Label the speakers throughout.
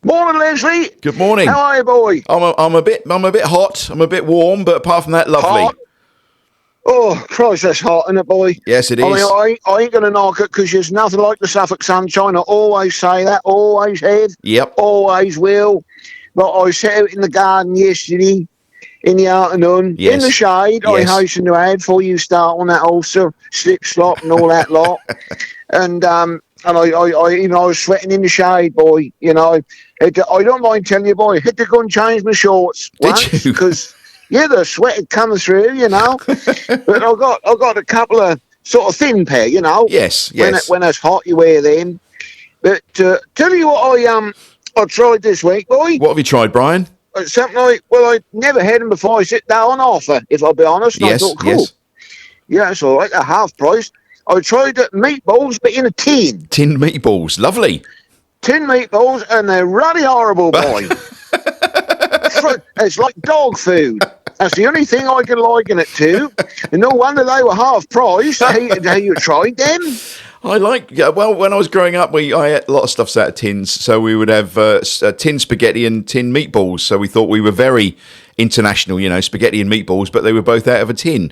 Speaker 1: Morning, Leslie.
Speaker 2: Good morning.
Speaker 1: How are you, boy?
Speaker 2: I'm a bit hot. I'm a bit warm, but apart from that, lovely.
Speaker 1: Hot? Oh, Christ, that's hot, isn't it, boy?
Speaker 2: Yes, it
Speaker 1: I mean,
Speaker 2: is.
Speaker 1: I ain't going to knock it because there's nothing like the Suffolk sunshine. I always say that, always have,
Speaker 2: Yep.
Speaker 1: always will. But I sat out in the garden yesterday in the afternoon,
Speaker 2: Yes.
Speaker 1: in the shade,
Speaker 2: Yes.
Speaker 1: I hasten to add, before you start on that old slip slop and all that lot. And I was sweating in the shade, boy. You know, I don't mind telling you, boy, I had to go and change my shorts once
Speaker 2: you?
Speaker 1: because the sweat had come through, you know. But I got a couple of sort of thin pair, you know.
Speaker 2: Yes.
Speaker 1: When it's hot, you wear them. But tell you what, I tried this week, boy.
Speaker 2: What have you tried, Brian?
Speaker 1: Something I never had them before. I sit down on offer, if I'll be honest. And
Speaker 2: Yes.
Speaker 1: I thought, cool.
Speaker 2: Yes.
Speaker 1: Yeah, it's all right. A half price. I tried meatballs, but in a tin.
Speaker 2: Tinned meatballs. Lovely.
Speaker 1: Tin meatballs, and they're ruddy horrible, boy. It's like dog food. That's the only thing I can liken it to. And no wonder they were half price. Have you tried them?
Speaker 2: Well, when I was growing up, I ate a lot of stuff out of tins. So we would have tin spaghetti and tin meatballs. So we thought we were very international, spaghetti and meatballs, but they were both out of a tin.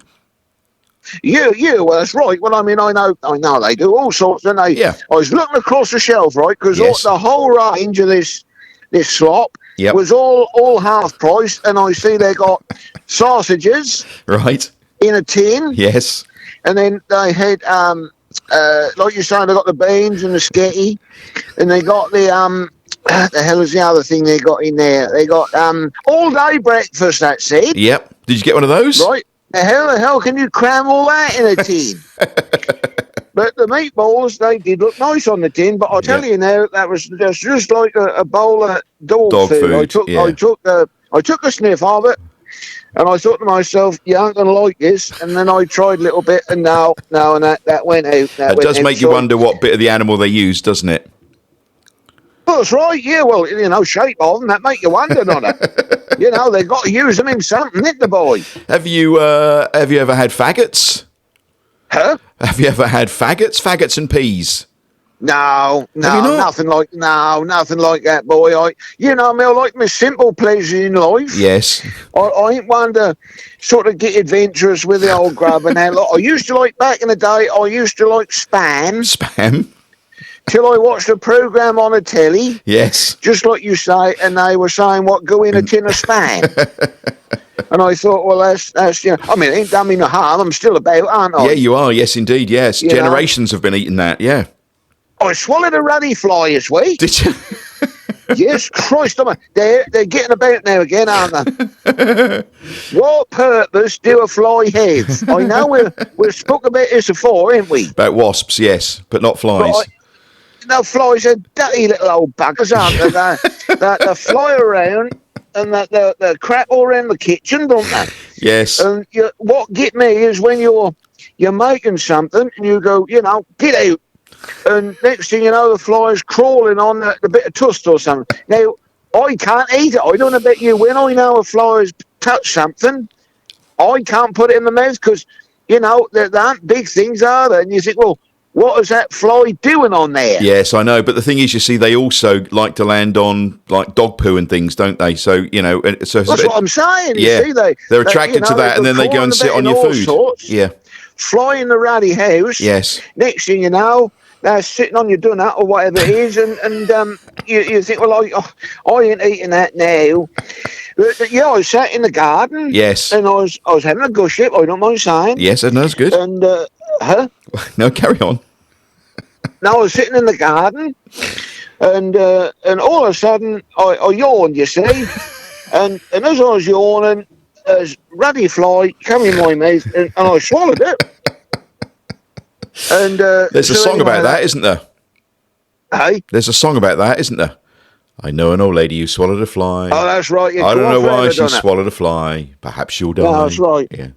Speaker 1: Yeah, well, that's right. Well, I mean, I know they do all sorts, don't they?
Speaker 2: Yeah.
Speaker 1: I was looking across the shelf, right, because
Speaker 2: Yes.
Speaker 1: the whole range of this slop
Speaker 2: Yep.
Speaker 1: was all half price, and I see they got sausages
Speaker 2: Right.
Speaker 1: in a tin,
Speaker 2: Yes.
Speaker 1: and then they had like you're saying, they got the beans and the sketty, and they got the the hell is the other thing they got in there? They got all day breakfast. That's it.
Speaker 2: Yep. Did you get one of those?
Speaker 1: Right. The hell can you cram all that in a tin? But the meatballs, they did look nice on the tin. But I'll tell you now, that was just like a bowl of dog food. I took a sniff of it, and I thought to myself, you aren't going to like this. And then I tried a little bit, and no, and that went out.
Speaker 2: That does make you wonder what bit of the animal they use, doesn't it?
Speaker 1: Well, that's right, yeah. Well, shape of them, that make you wonder, don't it? They've got to use them in something, ain't the boy?
Speaker 2: Have you ever had faggots?
Speaker 1: Huh?
Speaker 2: Have you ever had faggots and peas?
Speaker 1: No, nothing like that, boy. I like my simple pleasures in life.
Speaker 2: Yes.
Speaker 1: I ain't one to sort of get adventurous with the old grub and that. I used to like, back in the day, I used to like spam.
Speaker 2: Spam?
Speaker 1: Till I watched a programme on the telly.
Speaker 2: Yes.
Speaker 1: Just like you say, and they were saying, what, go in a tin of spam? And I thought, well, that's I mean, it ain't done me no harm. I'm still about, aren't I?
Speaker 2: Yeah, you are. Yes, indeed. Yes. Generations have been eating that. Yeah.
Speaker 1: I swallowed a ruddy fly this week.
Speaker 2: Did you?
Speaker 1: Yes, Christ, they're getting about now again, aren't they? What purpose do a fly have? I know we've spoken about this before, ain't we?
Speaker 2: About wasps, yes, but not flies.
Speaker 1: But flies are dirty little old buggers, aren't they? They fly around and they crap all around the kitchen, don't they?
Speaker 2: Yes.
Speaker 1: And what get me is when you're making something and you go, get out. And next thing you know, the fly's crawling on the bit of toast or something. Now, I can't eat it. I don't know about you. When I know a fly's touched something, I can't put it in my mouth because, there aren't big things, are there? And you think, well, what is that fly doing on there?
Speaker 2: Yes, I know. But the thing is, you see, they also like to land on, like, dog poo and things, don't they? So, that's
Speaker 1: what I'm saying.
Speaker 2: Yeah,
Speaker 1: you see,
Speaker 2: they're attracted to that, and then they go and sit on your food.
Speaker 1: Sorts,
Speaker 2: yeah.
Speaker 1: Fly in the ruddy house.
Speaker 2: Yes.
Speaker 1: Next thing you know, they're sitting on your donut or whatever it is, and you think, well, I ain't eating that now. But yeah, I sat in the garden.
Speaker 2: Yes.
Speaker 1: And I was having a guship. I don't mind saying.
Speaker 2: Yes, and that's good.
Speaker 1: And
Speaker 2: No, carry on.
Speaker 1: No, I was sitting in the garden, and all of a sudden I yawned. You see, and as I was yawning, a ruddy fly come in my mouth, and I swallowed it. And
Speaker 2: there's a song about that, isn't there?
Speaker 1: Hey,
Speaker 2: there's a song about that, isn't there? I know an old lady who swallowed a fly.
Speaker 1: Oh, that's right. Yeah,
Speaker 2: I don't know why she swallowed a fly. Perhaps she'll die.
Speaker 1: No, that's right.
Speaker 2: Yeah.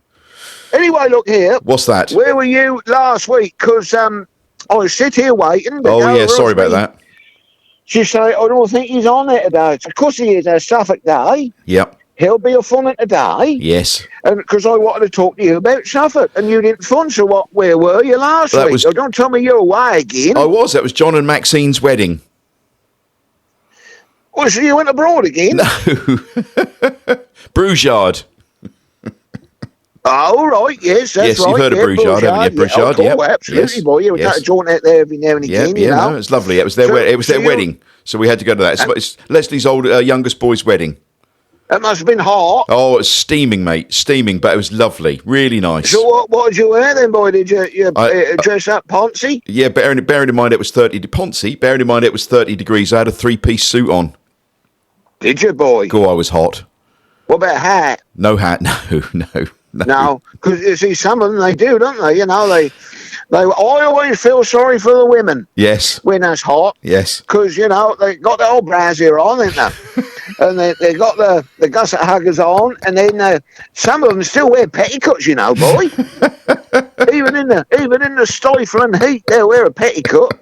Speaker 1: Anyway, look here.
Speaker 2: What's that?
Speaker 1: Where were you last week? Because I sit here waiting.
Speaker 2: Oh, yeah, sorry about that.
Speaker 1: She say, I don't think he's on there today. Of course he is. Suffolk Day.
Speaker 2: Yep.
Speaker 1: He'll be a fun today.
Speaker 2: Yes.
Speaker 1: And because I wanted to talk to you about Suffolk, and you didn't fun. So where were you last week? So don't tell me you're away again.
Speaker 2: I was. That was John and Maxine's wedding.
Speaker 1: Well, so you went abroad again?
Speaker 2: No. Bruges.
Speaker 1: Oh, right, yes, that's
Speaker 2: Yes,
Speaker 1: right.
Speaker 2: you've heard of Bruges, haven't you? Bruges,
Speaker 1: yeah. Absolutely,
Speaker 2: Yes.
Speaker 1: boy. You would take a jaunt out there every now and again, you know.
Speaker 2: No, it's lovely. It was their, wedding, so we had to go to that. It's Leslie's youngest boy's wedding.
Speaker 1: It must have been hot.
Speaker 2: Oh, it was steaming, mate, steaming, but it was lovely, really nice.
Speaker 1: So what did you wear then, boy? Did you dress up Ponzi?
Speaker 2: Yeah, bearing in mind it was 30 degrees. I had a 3-piece suit on.
Speaker 1: Did you, boy?
Speaker 2: Oh, I was hot.
Speaker 1: What about a hat?
Speaker 2: No hat, no.
Speaker 1: No, because you see, some of them they do, don't they? You know, they. I always feel sorry for the women.
Speaker 2: Yes.
Speaker 1: When it's hot.
Speaker 2: Yes.
Speaker 1: Because you know they got the old brassiere on, ain't they? And they got the gusset huggers on, and then some of them still wear petticoats. You know, boy. even in the stifling heat, they'll wear a petticoat.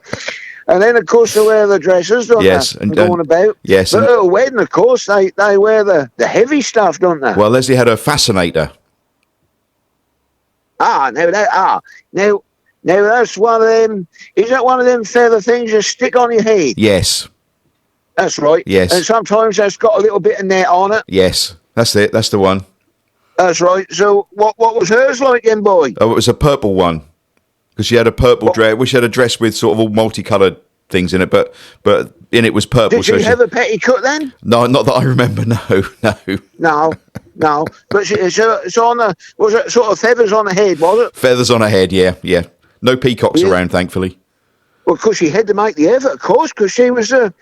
Speaker 1: And then, of course, they wear the dresses, don't they? And going about.
Speaker 2: Yes.
Speaker 1: But at a wedding, of course, they wear the heavy stuff, don't they?
Speaker 2: Well, Leslie had a fascinator.
Speaker 1: Now that's one of them. Is that one of them feather things you stick on your head?
Speaker 2: Yes.
Speaker 1: That's right.
Speaker 2: Yes.
Speaker 1: And sometimes that's got a little bit of net on it.
Speaker 2: Yes. That's it. That's the one.
Speaker 1: That's right. So what was hers like then, boy?
Speaker 2: Oh, it was a purple one. Because she had a purple dress. We had a dress with sort of all multicoloured things in it, but in it was purple.
Speaker 1: Did she have a petticoat then?
Speaker 2: No, not that I remember. No.
Speaker 1: No. But it's on the, was it sort of feathers on the head, was it?
Speaker 2: Feathers on her head, yeah. No peacocks around, thankfully.
Speaker 1: Well, because she had to make the effort, of course, because she was the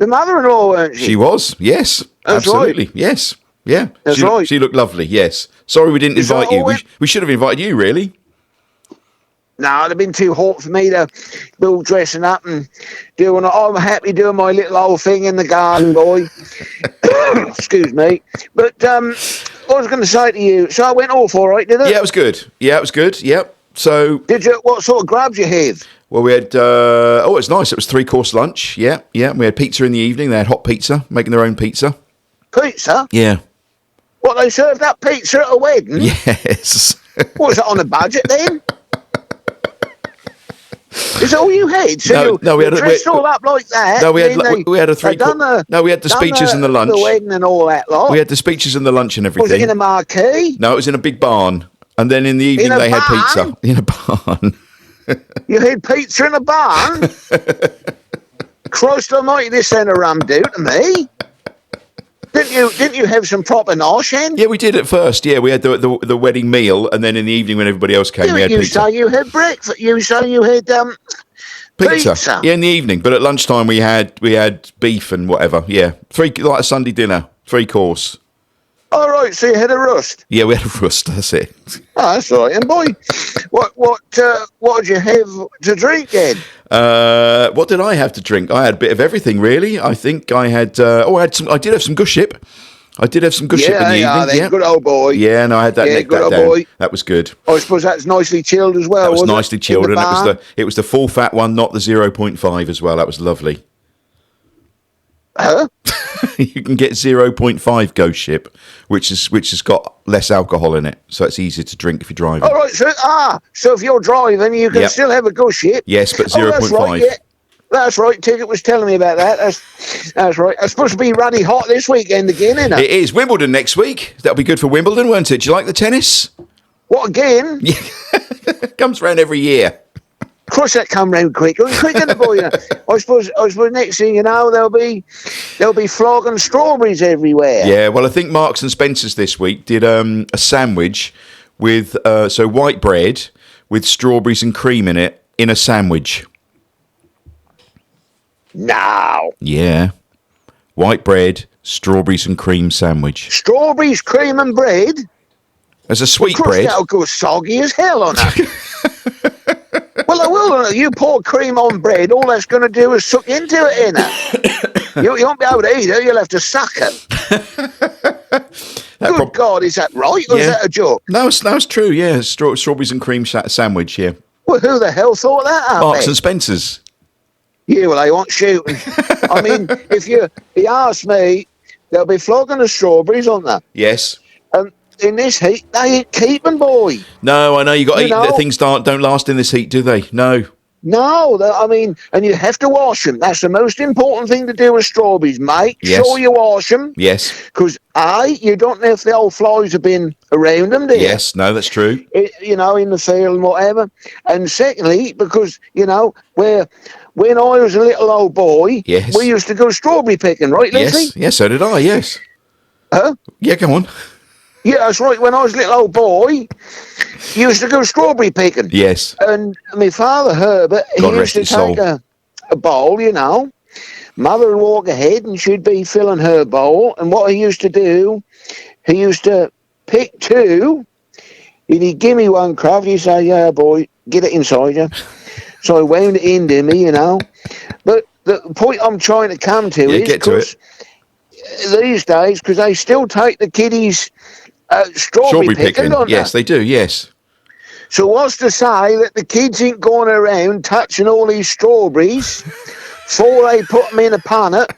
Speaker 1: mother-in-law, weren't she?
Speaker 2: She was, yes.
Speaker 1: That's
Speaker 2: absolutely,
Speaker 1: right.
Speaker 2: Yes. Yeah.
Speaker 1: That's right.
Speaker 2: She looked lovely, yes. Sorry we didn't invite you. We should have invited you, really.
Speaker 1: No, it'd have been too hot for me to be all dressing up and doing. I'm happy doing my little old thing in the garden, boy. Excuse me. But I was going to say to you, so it went off all right, did it?
Speaker 2: Yeah, it was good. Yep. So,
Speaker 1: did you? What sort of grubs you have?
Speaker 2: Well, we had. It was nice. It was 3-course lunch. Yeah. We had pizza in the evening. They had hot pizza, making their own pizza.
Speaker 1: Pizza?
Speaker 2: Yeah.
Speaker 1: What, they served that pizza at a wedding?
Speaker 2: Yes.
Speaker 1: What, was it on a budget then? Is that all you had? So
Speaker 2: no, we had
Speaker 1: dressed all up like that.
Speaker 2: No, we had a 3-course. No, we had the speeches and the lunch.
Speaker 1: The wedding and all that lot.
Speaker 2: We had the speeches and the lunch and everything.
Speaker 1: Was it in a marquee?
Speaker 2: No, it was in a big barn. And then in the evening they had pizza in a barn.
Speaker 1: You had pizza in a barn? Christ almighty, this ain't a rum do to me. Didn't you have some proper nosh then?
Speaker 2: Yeah, we did at first. Yeah, we had the wedding meal, and then in the evening when everybody else came, we had pizza.
Speaker 1: You say you had breakfast. You say you had pizza.
Speaker 2: Yeah, in the evening. But at lunchtime we had beef and whatever. Yeah, like a Sunday dinner, 3-course.
Speaker 1: All right, so you had a rust.
Speaker 2: Yeah, we had a rust. That's it.
Speaker 1: Oh, that's all right. And boy, what did you have to drink then?
Speaker 2: What did I have to drink? I had a bit of everything, really. I think I had. I did have some Guship. I did have some Guship in the evening.
Speaker 1: Yeah, good old boy.
Speaker 2: Yeah, no, I had that.
Speaker 1: Yeah, good old
Speaker 2: down.
Speaker 1: boy.
Speaker 2: That was good.
Speaker 1: I suppose that's nicely chilled as well.
Speaker 2: That was nicely chilled, and it was the full fat one, not the 0.5 as well. That was lovely.
Speaker 1: Huh?
Speaker 2: You can get 0.5 Ghost Ship, which has got less alcohol in it, so it's easier to drink if you're driving.
Speaker 1: All right, so if you're driving, you can still have a Ghost Ship.
Speaker 2: Yes, but 0.5.
Speaker 1: That's right, yeah. That's right. Ticket was telling me about that. That's right. It's supposed to be runny hot this weekend again, isn't it?
Speaker 2: It is. Wimbledon next week. That'll be good for Wimbledon, won't it? Do you like the tennis?
Speaker 1: What, again?
Speaker 2: Yeah. Comes round every year.
Speaker 1: Of course, that come round quick. Quick in the boy. I suppose next thing you know, there'll be flogging strawberries everywhere.
Speaker 2: Yeah. Well, I think Marks and Spencer's this week did a sandwich with white bread with strawberries and cream in it in a sandwich.
Speaker 1: No.
Speaker 2: Yeah. White bread, strawberries and cream sandwich.
Speaker 1: Strawberries, cream and bread?
Speaker 2: As a sweet
Speaker 1: bread?
Speaker 2: bread.
Speaker 1: That'll go soggy as hell on it. Well, I will. You pour cream on bread, all that's going to do is suck into it, innit? You won't be able to eat it, you'll have to suck it. Good God, is that right, or is that a joke?
Speaker 2: No, it's true, yeah. Strawberries and cream sandwich, yeah.
Speaker 1: Well, who the hell thought that up?
Speaker 2: Marks and Spencer's.
Speaker 1: Yeah, well, they want shooting. I mean, if you ask me, they'll be flogging the strawberries, aren't they?
Speaker 2: Yes.
Speaker 1: And in this heat, they ain't keeping, boy.
Speaker 2: No, I know. You got to eat. Things don't last in this heat, do they? No.
Speaker 1: No, I mean, and you have to wash them. That's the most important thing to do with strawberries. Make
Speaker 2: Yes.
Speaker 1: sure you wash them.
Speaker 2: Yes.
Speaker 1: Because, A, you don't know if the old flies have been around them, do you?
Speaker 2: Yes. No, that's true.
Speaker 1: You know, in the field and whatever. And secondly, because, you know, when I was a little old boy,
Speaker 2: Yes.
Speaker 1: we used to go strawberry picking, right, Leslie?
Speaker 2: Yes. Yes, so did I, yes.
Speaker 1: Huh?
Speaker 2: Yeah, come on.
Speaker 1: Yeah, that's right. When I was a little old boy, you used to go strawberry picking.
Speaker 2: Yes.
Speaker 1: And my father, Herbert,
Speaker 2: God
Speaker 1: he
Speaker 2: rest
Speaker 1: used to
Speaker 2: his
Speaker 1: take a bowl, you know. Mother would walk ahead and she'd be filling her bowl. And what he used to do, he used to pick two. And he'd give me one craft. He'd say, yeah, boy, get it inside you. So I wound it into me, you know. But the point I'm trying to come to is because these days, because they still take the kiddies strawberry picking, don't
Speaker 2: yes, they do, yes.
Speaker 1: So what's to say that the kids ain't going around touching all these strawberries before they put them in a punnet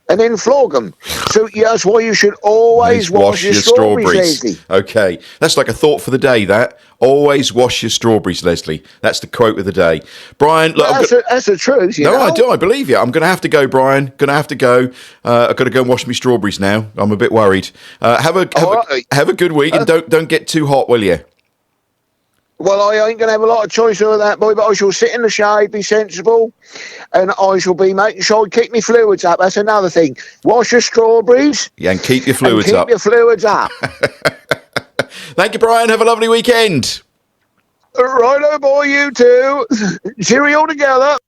Speaker 1: and then flog them? So that's why you should always wash your strawberries, Leslie.
Speaker 2: Okay, that's like a thought for the day, that. Always wash your strawberries, Leslie. That's the quote of the day. Brian, look,
Speaker 1: that's the truth, you know?
Speaker 2: I do, I believe you. I'm going to have to go, Brian. Going to have to go. I've got to go and wash my strawberries now. I'm a bit worried. Have a good week and don't get too hot, will you?
Speaker 1: Well, I ain't going to have a lot of choice over that, boy, but I shall sit in the shade, be sensible, and I shall be making sure I keep my fluids up. That's another thing. Wash your strawberries.
Speaker 2: Yeah, and keep your fluids
Speaker 1: up.
Speaker 2: Thank you, Brian. Have a lovely weekend.
Speaker 1: Righto, boy, you too. Cheerio together.